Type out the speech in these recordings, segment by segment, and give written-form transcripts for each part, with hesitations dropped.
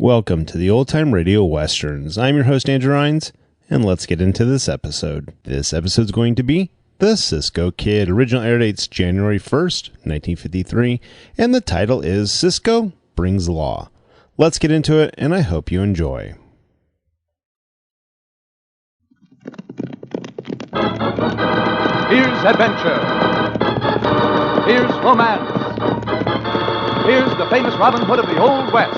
Welcome to the Old Time Radio Westerns. I'm your host, Andrew Rhines, and let's get into this episode. This episode's going to be The Cisco Kid. Original air date's January 1st, 1953, and the title is Cisco Brings Law. Let's get into it, and I hope you enjoy. Here's adventure. Here's romance. Here's the famous Robin Hood of the Old West.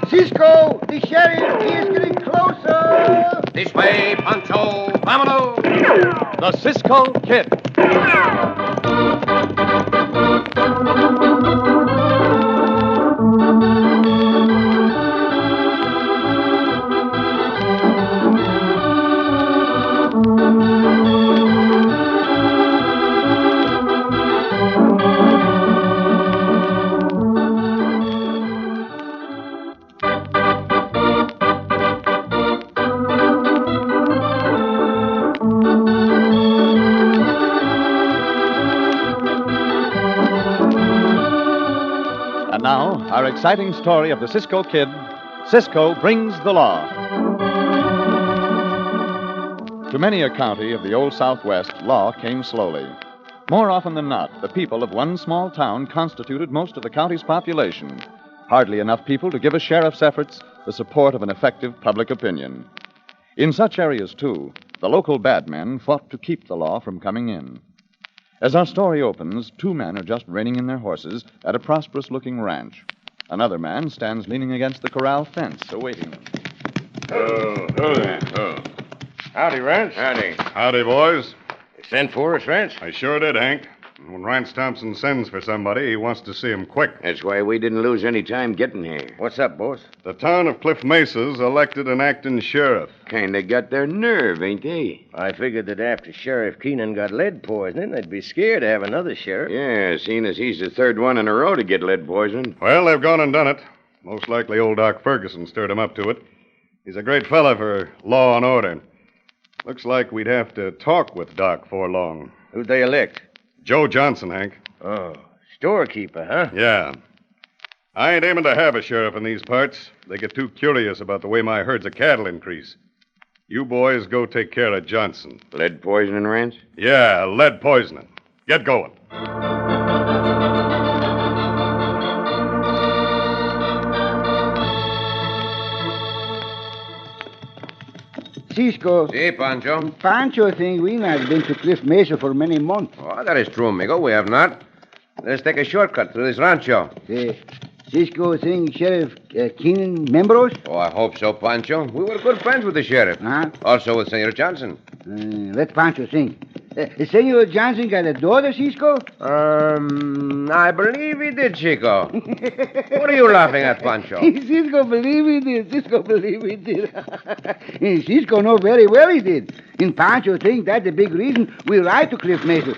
Cisco, the sheriff, he is getting closer. This way, Pancho. Vámonos. The Cisco Kid. And now, our exciting story of the Cisco Kid, Cisco Brings the Law. To many a county of the old Southwest, law came slowly. More often than not, the people of one small town constituted most of the county's population. Hardly enough people to give a sheriff's efforts the support of an effective public opinion. In such areas, too, the local bad men fought to keep the law from coming in. As our story opens, two men are just reining in their horses at a prosperous-looking ranch. Another man stands leaning against the corral fence, awaiting them. Howdy, Rance. Howdy. Howdy, boys. You sent for us, Rance? I sure did, Hank. When Rance Thompson sends for somebody, he wants to see him quick. That's why we didn't lose any time getting here. What's up, boss? The town of Cliff Mesa's elected an acting sheriff. Kinda got their nerve, ain't they? I figured that after Sheriff Keenan got lead poisoning, they'd be scared to have another sheriff. Yeah, seeing as he's the third one in a row to get lead poison. Well, they've gone and done it. Most likely old Doc Ferguson stirred him up to it. He's a great fella for law and order. Looks like we'd have to talk with Doc for long. Who'd they elect? Joe Johnson, Hank. Oh, storekeeper, huh? Yeah. I ain't aiming to have a sheriff in these parts. They get too curious about the way my herds of cattle increase. You boys go take care of Johnson. Lead poisoning, Rance? Yeah, lead poisoning. Get going. Cisco, Si, Pancho. Pancho think we not been to Cliff Mesa for many months. Oh, that is true, amigo. We have not. Let's take a shortcut through this rancho. Cisco think Sheriff Keenan members? Oh, I hope so, Pancho. We were good friends with the sheriff. Huh? Also with Senor Johnson. Let Pancho think. Senor Johnson got a daughter, Cisco? I believe he did, Chico. What are you laughing at, Pancho? Cisco believe he did. Cisco believe he did. Cisco know very well he did. And Pancho think that's the big reason we ride to Cliff Mesa.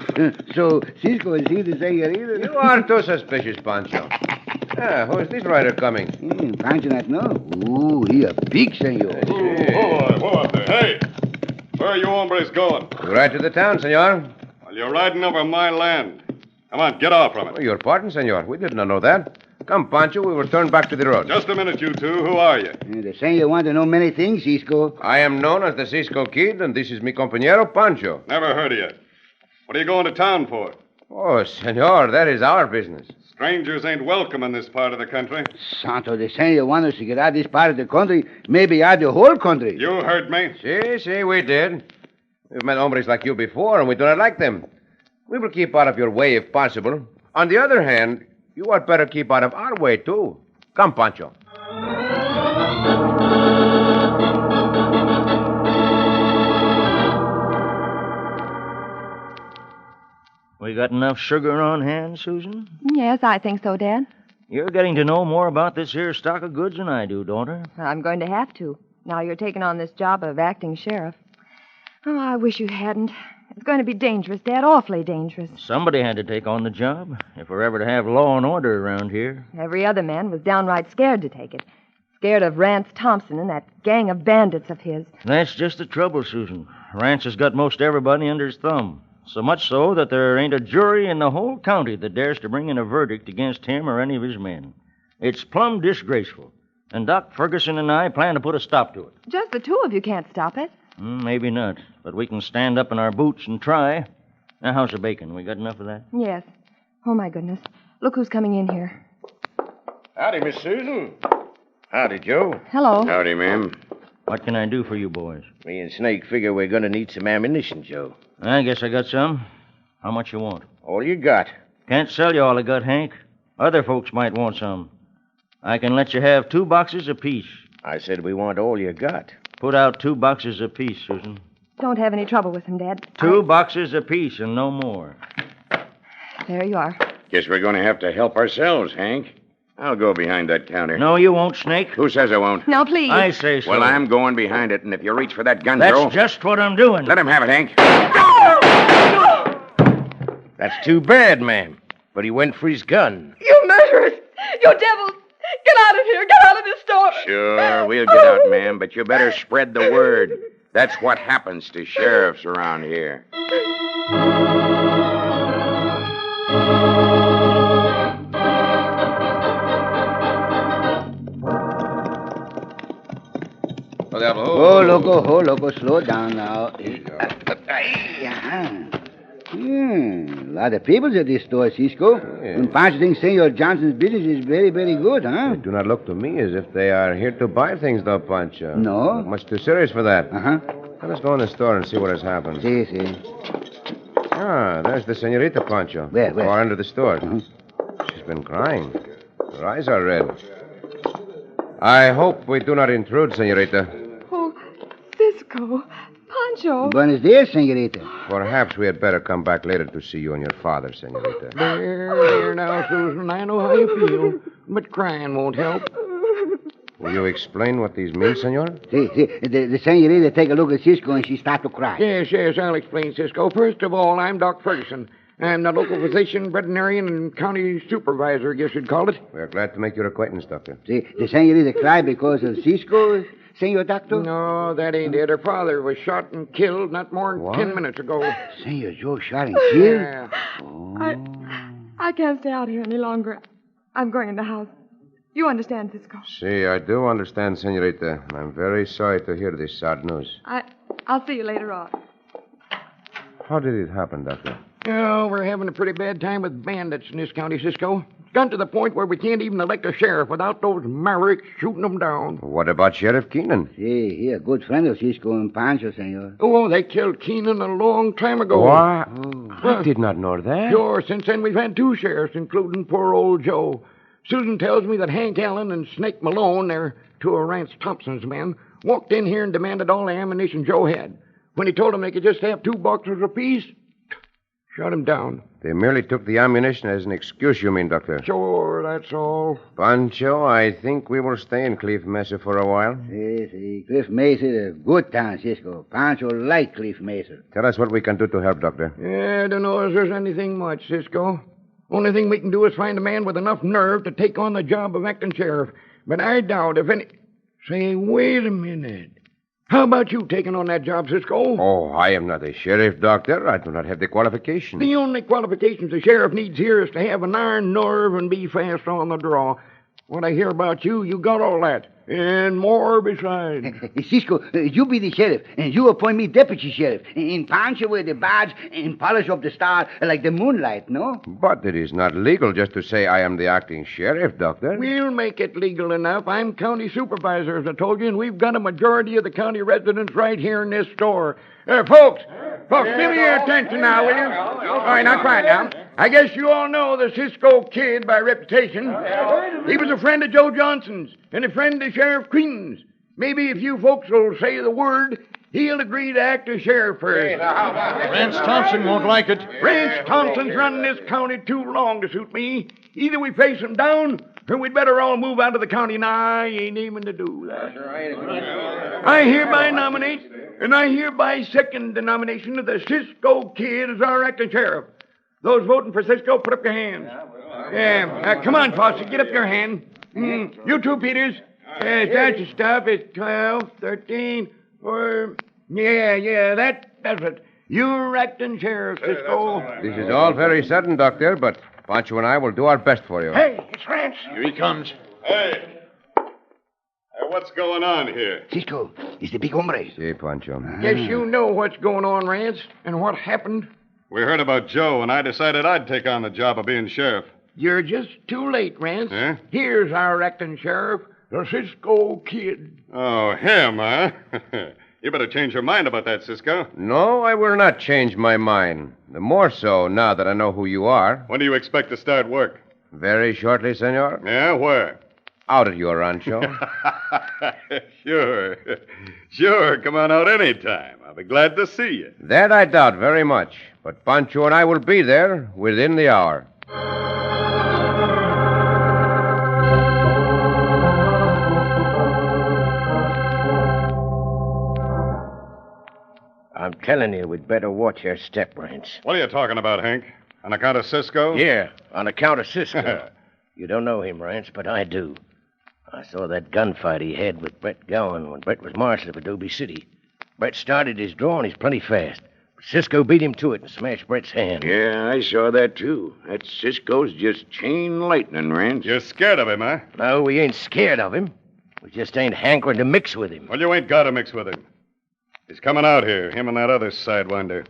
So Cisco is he the singer either? You are too suspicious, Pancho. Who's this rider coming? Pancho not know. Ooh, he a big senor. Whoa up there. Hey! Where are you hombres going? We ride to the town, senor. Well, you're riding over my land. Come on, get off from it. Oh, your pardon, senor. We did not know that. Come, Pancho, we will turn back to the road. Just a minute, you two. Who are you? The senor want to know many things, Cisco. I am known as the Cisco Kid, and this is mi compañero, Pancho. Never heard of you. What are you going to town for? Oh, senor, that is our business. Strangers ain't welcome in this part of the country. Santo, the senor want us to get out of this part of the country, maybe out the whole country. You heard me. Si, we did. We've met hombres like you before, and we do not like them. We will keep out of your way if possible. On the other hand, you had better keep out of our way, too. Come, Pancho. We got enough sugar on hand, Susan? Yes, I think so, Dad. You're getting to know more about this here stock of goods than I do, daughter. I'm going to have to. Now you're taking on this job of acting sheriff. Oh, I wish you hadn't. It's going to be dangerous, Dad, awfully dangerous. Somebody had to take on the job if we're ever to have law and order around here. Every other man was downright scared to take it. Scared of Rance Thompson and that gang of bandits of his. That's just the trouble, Susan. Rance has got most everybody under his thumb. So much so that there ain't a jury in the whole county that dares to bring in a verdict against him or any of his men. It's plumb disgraceful. And Doc Ferguson and I plan to put a stop to it. Just the two of you can't stop it. Maybe not, but we can stand up in our boots and try. Now, how's the bacon? We got enough of that? Yes. Oh, my goodness. Look who's coming in here. Howdy, Miss Susan. Howdy, Joe. Hello. Howdy, ma'am. What can I do for you boys? Me and Snake figure we're going to need some ammunition, Joe. I guess I got some. How much you want? All you got. Can't sell you all I got, Hank. Other folks might want some. I can let you have 2 boxes apiece. I said we want all you got. Put out 2 boxes apiece, Susan. Don't have any trouble with him, Dad. 2 boxes apiece and no more. There you are. Guess we're going to have to help ourselves, Hank. I'll go behind that counter. No, you won't, Snake. Who says I won't? Now, please. I say so. Well, I'm going behind it, and if you reach for that gun, That's Joe... just what I'm doing. Let him have it, Hank. That's too bad, ma'am. But he went for his gun. You murderers! You devils! Get out of here! Get out of this store! Sure, we'll get out, ma'am, but you better spread the word. That's what happens to sheriffs around here. Oh, loco, slow down now. A lot of people at this store, Cisco. And Pancho thinks Senor Johnson's business is very, very good, huh? They do not look to me as if they are here to buy things, though, Pancho. No. Not much too serious for that. Uh-huh. Let us go in the store and see what has happened. See. Ah, there's the senorita, Pancho. Where? Far under the store. Uh-huh. She's been crying. Her eyes are red. I hope we do not intrude, senorita. Oh, Cisco. Pancho. Buenos dias, senorita. Perhaps we had better come back later to see you and your father, senorita. There now, Susan. I know how you feel, but crying won't help. Will you explain what these mean, senor? See. The senorita take a look at Cisco and she start to cry. Yes, I'll explain, Cisco. First of all, I'm Doc Ferguson. I'm the local physician, veterinarian, and county supervisor, I guess you'd call it. We are glad to make your acquaintance, Doctor. See, the senorita cry because of Cisco, Senor Doctor? No, that ain't it. Her father was shot and killed not more than 10 minutes ago. Senor Joe shot and killed? Yeah. Oh. I can't stay out here any longer. I'm going in the house. You understand, Cisco? See, I do understand, senorita. I'm very sorry to hear this sad news. I'll see you later on. How did it happen, Doctor? Oh, we're having a pretty bad time with bandits in this county, Cisco. It's gotten to the point where we can't even elect a sheriff without those Mavericks shooting them down. What about Sheriff Keenan? See, he a good friend of Cisco and Pancho, senor. Oh, they killed Keenan a long time ago. What? Oh. I did not know that. Sure, since then we've had 2 sheriffs, including poor old Joe. Susan tells me that Hank Allen and Snake Malone, they're 2 of Rance Thompson's men, walked in here and demanded all the ammunition Joe had. When he told them they could just have 2 boxes apiece, shot him down. They merely took the ammunition as an excuse, you mean, Doctor? Sure, that's all. Pancho, I think we will stay in Cliff Mesa for a while. See, Cliff Mesa is a good town, Cisco. Pancho like Cliff Mesa. Tell us what we can do to help, Doctor. Yeah, I don't know if there's anything much, Cisco. Only thing we can do is find a man with enough nerve to take on the job of acting sheriff. But I doubt if any... Say, wait a minute. How about you taking on that job, Cisco? Oh, I am not a sheriff, Doctor. I do not have the qualifications. The only qualifications the sheriff needs here is to have an iron nerve and be fast on the draw. What I hear about you, you got all that. And more besides. Cisco, you be the sheriff, and you appoint me deputy sheriff. And Pancho wear the badge and polish up the star like the moonlight, no? But it is not legal just to say I am the acting sheriff, Doctor. We'll make it legal enough. I'm county supervisor, as I told you, and we've got a majority of the county residents right here in this store. Folks, give me your attention now, will you? All right, now quiet now. I guess you all know the Cisco Kid by reputation. He was a friend of Joe Johnson's and a friend of Sheriff Queen's. Maybe if you folks will say the word, he'll agree to act as sheriff first. Rance Thompson won't like it. Rance Thompson's running this county too long to suit me. Either we face him down, or we'd better all move out of the county. Now, I ain't aiming to do that. I hereby nominate, and I hereby second the nomination of the Cisco Kid as our acting sheriff. Those voting for Cisco, put up your hands. Come on, Foster, get up your hand. You too, Peters. That's the stuff. It's 12, 13, or... Yeah, that does it. You're acting sheriff, Cisco. This is all very sudden, Doctor, but Pancho and I will do our best for you. Hey, it's Rance. Here he comes. Hey, what's going on here? Cisco, it's the big hombre. See, Pancho. Guess you know what's going on, Rance, and what happened. We heard about Joe, and I decided I'd take on the job of being sheriff. You're just too late, Rance. Eh? Here's our acting sheriff, the Cisco Kid. Oh, him, huh? You better change your mind about that, Cisco. No, I will not change my mind. The more so now that I know who you are. When do you expect to start work? Very shortly, senor. Yeah, where? Out at your rancho. Sure. Sure, come on out anytime. I'll be glad to see you. That I doubt very much. But Pancho and I will be there within the hour. I'm telling you, we'd better watch our step, Rance. What are you talking about, Hank? On account of Cisco? Yeah, on account of Cisco. You don't know him, Rance, but I do. I saw that gunfight he had with Brett Gowan when Brett was marshal of Adobe City. Brett started his draw, and he's plenty fast. But Cisco beat him to it and smashed Brett's hand. Yeah, I saw that, too. That Cisco's just chain lightning, Rance. You're scared of him, huh? No, we ain't scared of him. We just ain't hankering to mix with him. Well, you ain't got to mix with him. He's coming out here, him and that other sidewinder.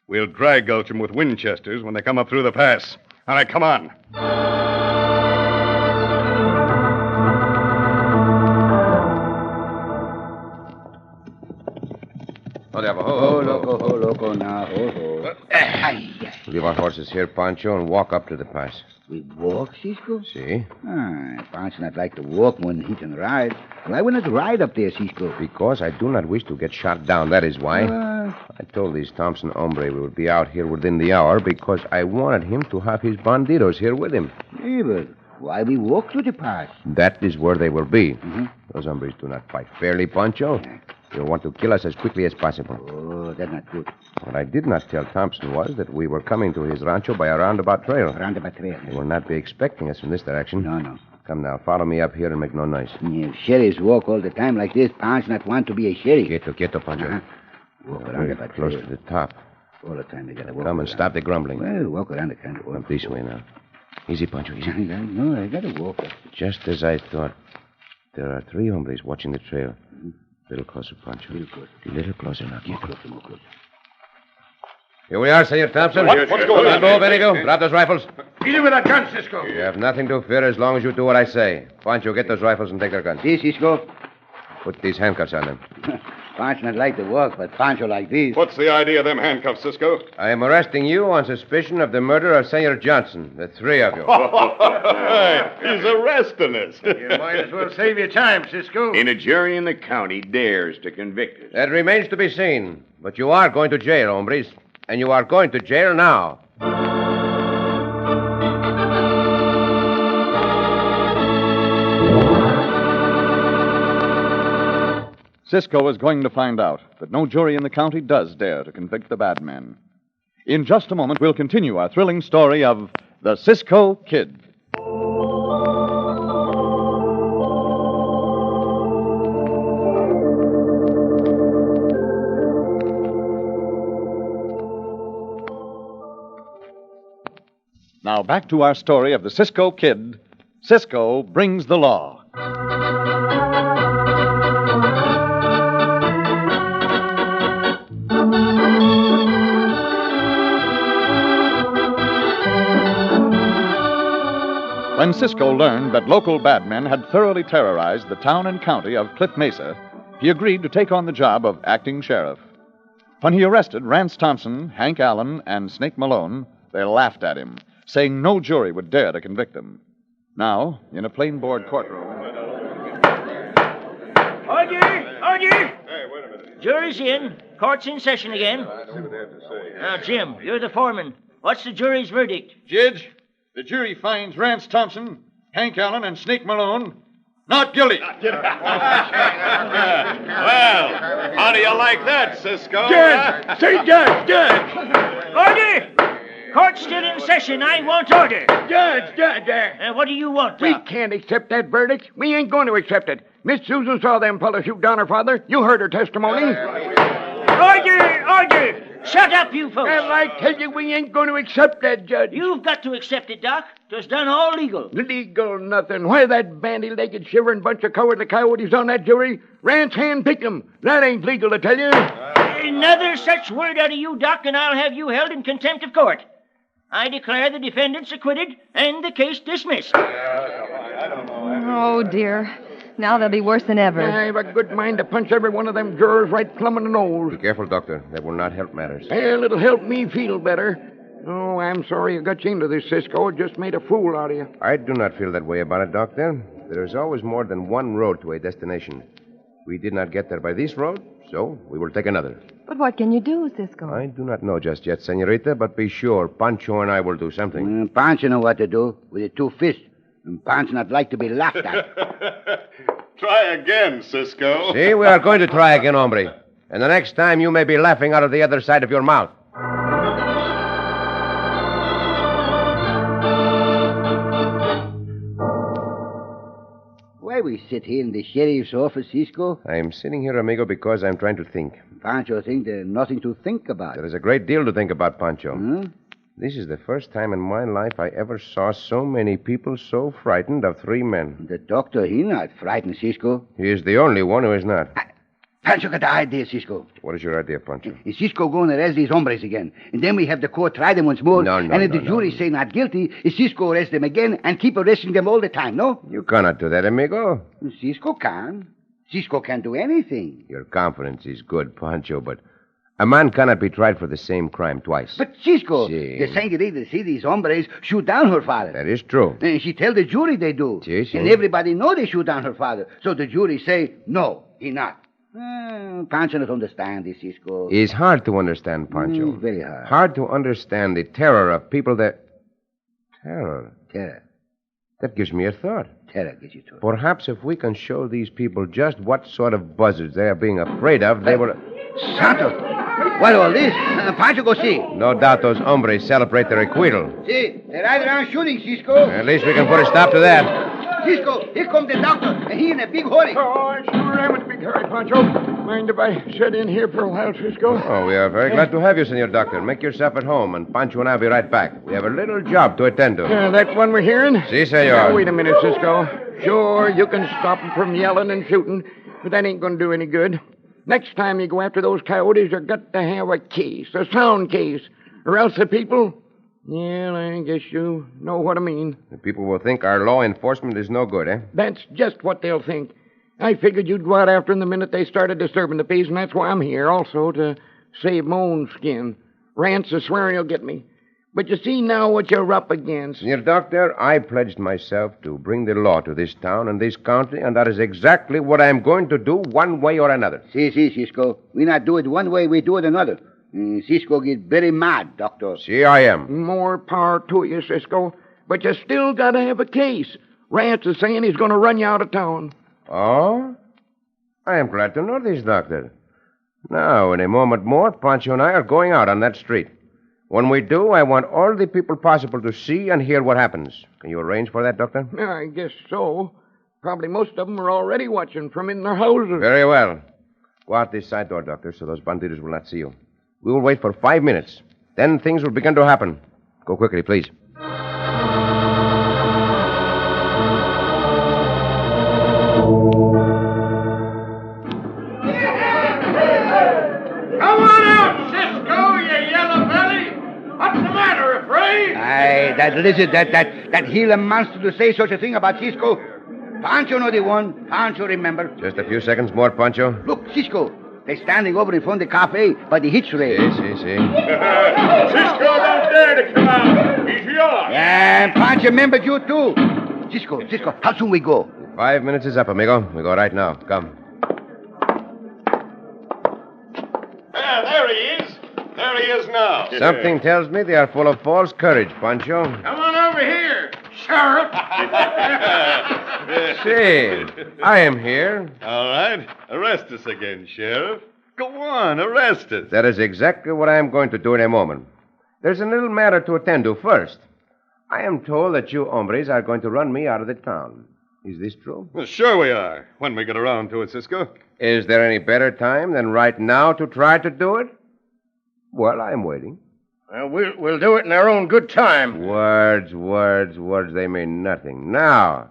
We'll dry gulch him with Winchesters when they come up through the pass. All right, come on. Ho, loco, now, ho. Leave our horses here, Pancho, and walk up to the pass. We walk, Cisco? See? Pancho not like to walk more than he can ride. Why would not ride up there, Cisco? Because I do not wish to get shot down, that is why. I told these Thompson hombre we would be out here within the hour because I wanted him to have his bandidos here with him. Yeah, but why we walk through the pass? That is where they will be. Those hombres do not fight fairly, Pancho. They want to kill us as quickly as possible. Oh, that's not good. What I did not tell Thompson was that we were coming to his rancho by a roundabout trail. Roundabout trail. They will not be expecting us from this direction. No. Come now, follow me up here and make no noise. If sheriffs walk all the time like this, Pancho not want to be a sheriff. Quieto, Pancho. Walk We're around the close trail. to the top. All the time they gotta walk Come and around. stop the grumbling. Well, walk around the country. Come this way now. Easy, Pancho, easy. No, I gotta walk. Just as I thought. There are 3 hombres watching the trail. A little closer, Pancho. A little closer now. More closer. Here we are, Senor Thompson. What's going on? Go, Benito. Drop those rifles. Easy with that gun, Cisco. You have nothing to fear as long as you do what I say. Pancho, get those rifles and take their guns. See, Cisco? Put these handcuffs on them. Pancho not like to walk, but Pancho like this. What's the idea of them handcuffs, Cisco? I am arresting you on suspicion of the murder of Senor Johnson. The 3 of you. Hey, he's arresting us. You might as well save your time, Cisco. And a jury in the county dares to convict us. That remains to be seen. But you are going to jail, hombres. And you are going to jail now. Cisco is going to find out that no jury in the county does dare to convict the bad men. In just a moment, we'll continue our thrilling story of the Cisco Kid. Now back to our story of the Cisco Kid. Cisco brings the law. When Cisco learned that local bad men had thoroughly terrorized the town and county of Cliff Mesa, he agreed to take on the job of acting sheriff. When he arrested Rance Thompson, Hank Allen, and Snake Malone, they laughed at him, saying no jury would dare to convict them. Now, in a plain board courtroom. Order! Hey, wait a minute. Jury's in. Court's in session again. Now, Jim, you're the foreman. What's the jury's verdict? Judge, the jury finds Rance Thompson, Hank Allen, and Snake Malone not guilty. Well, how do you like that, Cisco? Judge! Say judge! Order! Court's still in session. I want order. Judge! What do you want, We Doc? can't accept that verdict. We ain't going to accept it. Miss Susan saw them fellas shoot down her father. You heard her testimony. Order! Shut up, you folks. Well, I tell you, we ain't going to accept that, Judge. You've got to accept it, Doc. 'Twas done all legal. Legal nothing. Why, that bandy-legged, shivering bunch of cowardly coyotes on that jury? Rance handpicked them. That ain't legal, I tell you. Another such word out of you, Doc, and I'll have you held in contempt of court. I declare the defendants acquitted and the case dismissed. Oh, dear. Now they'll be worse than ever. I have a good mind to punch every one of them jurors right plumb in the nose. Be careful, Doctor. That will not help matters. Well, it'll help me feel better. Oh, I'm sorry I got you into this, Cisco. It just made a fool out of you. I do not feel that way about it, Doctor. There is always more than one road to a destination. We did not get there by this road, so we will take another. But what can you do, Cisco? I do not know just yet, Senorita, but be sure Pancho and I will do something. Pancho know what to do with the two fists. And Pancho not like to be laughed at. Try again, Cisco. See, we are going to try again, hombre. And the next time you may be laughing out of the other side of your mouth. Why we sit here in the sheriff's office, Cisco? I am sitting here, amigo, because I'm trying to think. Pancho think there's nothing to think about. There is a great deal to think about, Pancho. Huh? This is the first time in my life I ever saw so many people so frightened of three men. The doctor, he not frightened, Cisco. He is the only one who is not. Pancho got the idea, Cisco. What is your idea, Pancho? Cisco going to arrest these hombres again. And then we have the court try them once more. And if the jury say not guilty, Cisco arrest them again and keep arresting them all the time, no? You cannot do that, amigo. Cisco can. Cisco can do anything. Your confidence is good, Pancho, but a man cannot be tried for the same crime twice. But Cisco, Si. the senorita see these hombres shoot down her father. That is true. And she tell the jury they do. Si. And everybody know they shoot down her father. So the jury say, no, he not. Pancho not understand this, Cisco. It's hard to understand, Pancho. Very hard. Hard to understand the terror of people that... Terror? Terror. That gives me a thought. Terror gives you to. Perhaps if we can show these people just what sort of buzzards they are being afraid of, they will... Santo! What all this? Pancho go see. No doubt those hombres celebrate their acquittal. See, they ride around shooting, Cisco. At least we can put a stop to that. Cisco, here comes the doctor, and he in a big hurry. Oh, I sure am in a big hurry, Pancho. Mind if I sit in here for a while, Cisco? Oh, we are very glad to have you, Senor Doctor. Make yourself at home, and Pancho and I will be right back. We have a little job to attend to. That one we're hearing? Si, senor. Now, wait a minute, Cisco. Sure, you can stop them from yelling and shooting, but that ain't going to do any good. Next time you go after those coyotes, you've got to have a case, a sound case, or else the people... Yeah, I guess you know what I mean. The people will think our law enforcement is no good, eh? That's just what they'll think. I figured you'd go out after them the minute they started disturbing the peace, and that's why I'm here, also, to save my own skin. Rance is swearing he'll get me. But you see now what you're up against. Senor Doctor, I pledged myself to bring the law to this town and this county, and that is exactly what I am going to do one way or another. Si, Cisco. We not do it one way, we do it another. Cisco get very mad, Doctor. See, I am. More power to you, Cisco. But you still got to have a case. Rance is saying he's going to run you out of town. Oh? I am glad to know this, Doctor. Now, in a moment more, Pancho and I are going out on that street. When we do, I want all the people possible to see and hear what happens. Can you arrange for that, Doctor? I guess so. Probably most of them are already watching from in their houses. Very well. Go out this side door, Doctor, so those banditos will not see you. We will wait for 5 minutes. Then things will begin to happen. Go quickly, please. Come on out, Cisco, you yellow belly. What's the matter, afraid? Aye, that lizard, that Gila monster to say such a thing about Cisco. Pancho know the one. Pancho remember. Just a few seconds more, Pancho. Look, Cisco. They're standing over in front of the cafe by the hitch rail. See. Cisco, don't dare to come out. He's yours. And Pancho remembered you, too. Cisco, how soon we go? 5 minutes is up, amigo. We go right now. Come. There he is. There he is now. Something tells me they are full of false courage, Pancho. Come on over here, Sheriff. See, I am here. All right. Arrest us again, Sheriff. Go on, arrest us. That is exactly what I am going to do in a moment. There's a little matter to attend to first. I am told that you hombres are going to run me out of the town. Is this true? Well, sure we are, when we get around to it, Cisco. Is there any better time than right now to try to do it? Well, I'm waiting. Well, we'll do it in our own good time. Words, they mean nothing. Now,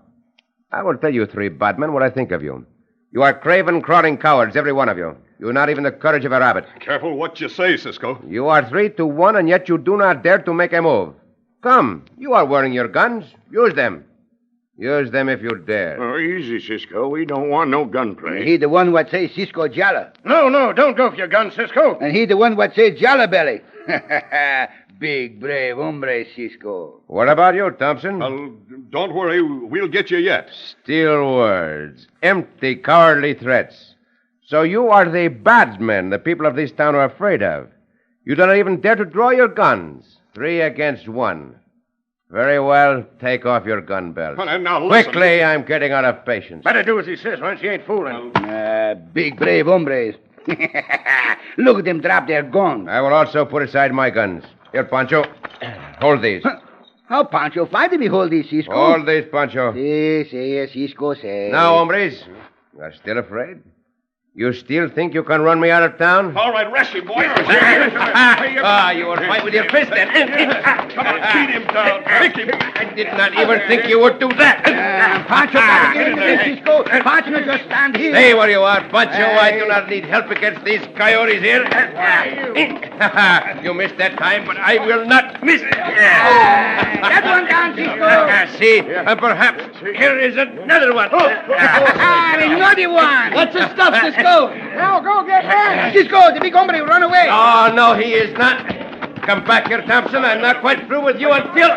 I will tell you three badmen what I think of you. You are craven, crawling cowards, every one of you. You not even the courage of a rabbit. Careful what you say, Cisco. You are 3-1, and yet you do not dare to make a move. Come, you are wearing your guns. Use them. Use them if you dare. Oh, easy, Cisco. We don't want no gunplay. He the one what say Cisco Jala. No, don't go for your gun, Cisco. And he the one what say Jala Belly. Big, brave hombre, Cisco. What about you, Thompson? Well, don't worry. We'll get you yet. Still words. Empty, cowardly threats. So you are the bad men the people of this town are afraid of. You do not even dare to draw your guns. 3 against 1. Very well, take off your gun belts. Well, now listen. Quickly, I'm getting out of patience. Better do as he says, Rance. He ain't fooling. Big, brave hombres. Look at them drop their guns. I will also put aside my guns. Here, Pancho. Hold these. How Pancho find to behold these, Cisco? Hold these, Pancho. Si, Cisco say. Now, hombres, you are still afraid? You still think you can run me out of town? All right, rest him, boy. You will fight with your fist then. Come on, beat him down. Kick him. I did not even think you would do that. Pancho, got to get into this, Cisco. Pancho, just stand here. Stay where you are, Pancho. I do not need help against these coyotes here. You missed that time, but I will not miss it. That one down, Cisco. See, perhaps here is another one. Another one. That's the stuff, Cisco. Now go get him. Cisco, the big hombre run away. Oh, no, he is not. Come back here, Thompson. I'm not quite through with you until...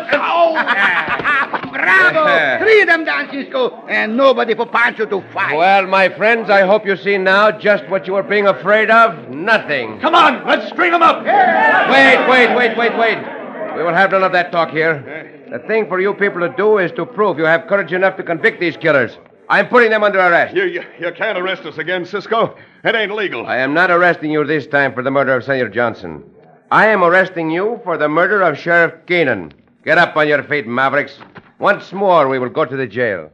Bravo. 3 of them down, Cisco. And nobody for Pancho to fight. Well, my friends, I hope you see now just what you were being afraid of. Nothing. Come on, let's string him up. Wait. We will have none of that talk here. The thing for you people to do is to prove you have courage enough to convict these killers. I'm putting them under arrest. You can't arrest us again, Cisco. It ain't legal. I am not arresting you this time for the murder of Senor Johnson. I am arresting you for the murder of Sheriff Keenan. Get up on your feet, Mavericks. Once more, we will go to the jail.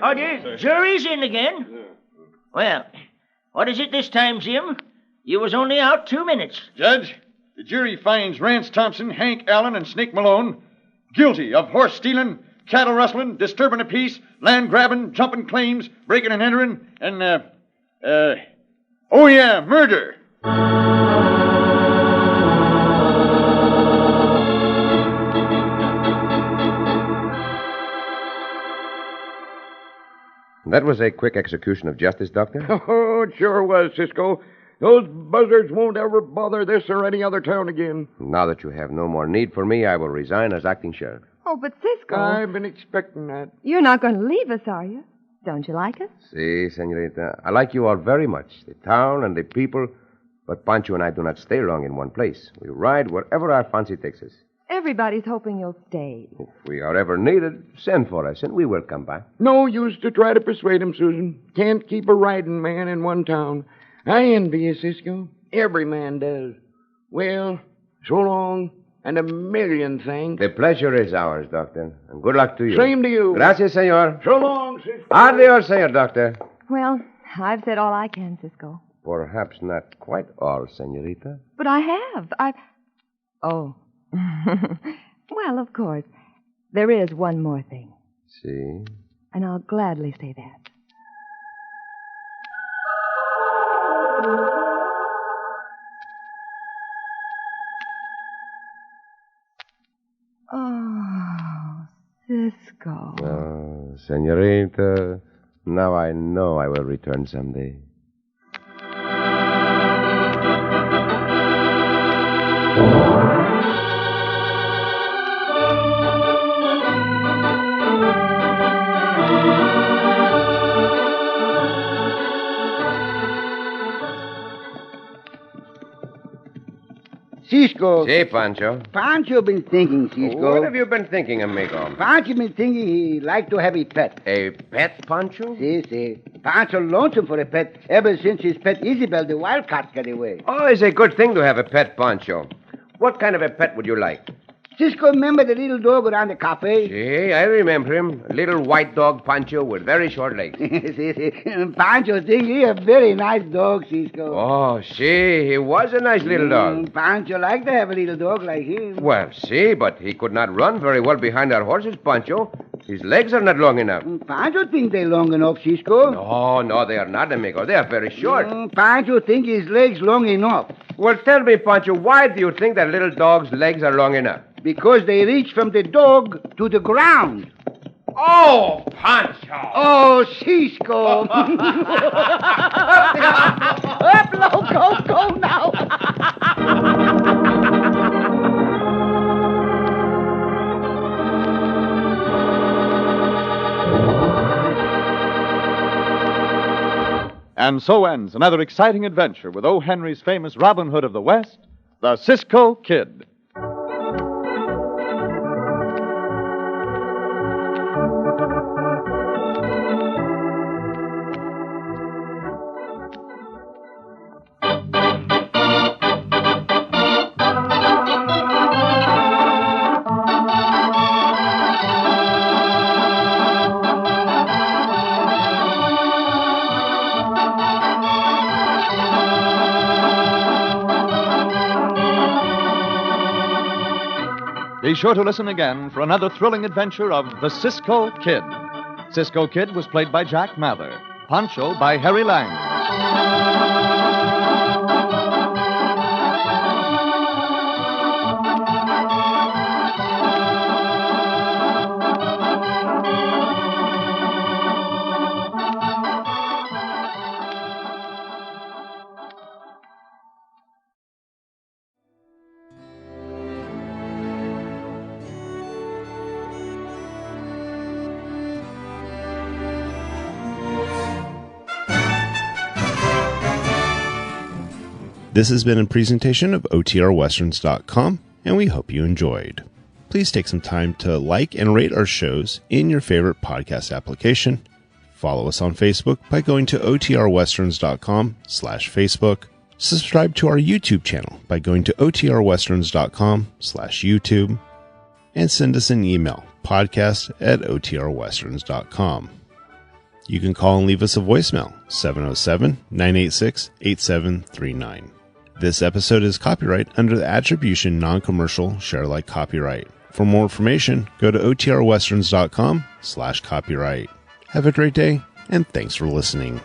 Order. Jury's in again. Well, what is it this time, Jim? You was only out 2 minutes. Judge, the jury finds Rance Thompson, Hank Allen, and Snake Malone guilty of horse stealing, cattle rustling, disturbing the peace, land grabbing, jumping claims, breaking and entering, and, murder. That was a quick execution of justice, Doctor? Oh, it sure was, Cisco. Those buzzards won't ever bother this or any other town again. Now that you have no more need for me, I will resign as acting sheriff. Oh, but Cisco. I've been expecting that. You're not going to leave us, are you? Don't you like us? Si, senorita. I like you all very much, the town and the people, but Pancho and I do not stay long in one place. We ride wherever our fancy takes us. Everybody's hoping you'll stay. If we are ever needed, send for us, and we will come back. No use to try to persuade him, Susan. Can't keep a riding man in one town. I envy you, Cisco. Every man does. Well, so long, and a million thanks. The pleasure is ours, Doctor, and good luck to you. Same to you. Gracias, senor. So long, Cisco. Adios, senor Doctor. Well, I've said all I can, Cisco. Perhaps not quite all, senorita. But I have. Oh. Well, of course. There is one more thing. See? And I'll gladly say that. Oh, Cisco. Oh, senorita, now I know I will return someday. Cisco. Si, Pancho. Pancho been thinking, Cisco. What have you been thinking, amigo? Pancho been thinking he like to have a pet. A pet, Pancho? Si. Pancho lonesome for a pet ever since his pet Isabel, the wildcat, got away. Oh, it's a good thing to have a pet, Pancho. What kind of a pet would you like? Cisco, remember the little dog around the cafe? Si, I remember him. A little white dog, Pancho, with very short legs. Si. Pancho think he a very nice dog, Cisco. Oh, si, he was a nice little dog. Pancho like to have a little dog like him. Well, si, but he could not run very well behind our horses, Pancho. His legs are not long enough. Pancho think they long enough, Cisco. No, they are not, amigo. They are very short. Pancho think his legs long enough. Well, tell me, Pancho, why do you think that little dog's legs are long enough? Because they reach from the dog to the ground. Oh, Pancho! Oh, Cisco! Up, low, go now! And so ends another exciting adventure with O. Henry's famous Robin Hood of the West, the Cisco Kid. Be sure to listen again for another thrilling adventure of the Cisco Kid. Cisco Kid was played by Jack Mather. Pancho by Harry Lang. This has been a presentation of OTRWesterns.com, and we hope you enjoyed. Please take some time to like and rate our shows in your favorite podcast application. Follow us on Facebook by going to OTRWesterns.com/Facebook. Subscribe to our YouTube channel by going to OTRWesterns.com/YouTube. And send us an email, podcast@OTRWesterns.com. You can call and leave us a voicemail, 707-986-8739. This episode is copyright under the Attribution Non-Commercial Share-alike copyright. For more information, go to OTRWesterns.com/copyright. Have a great day, and thanks for listening.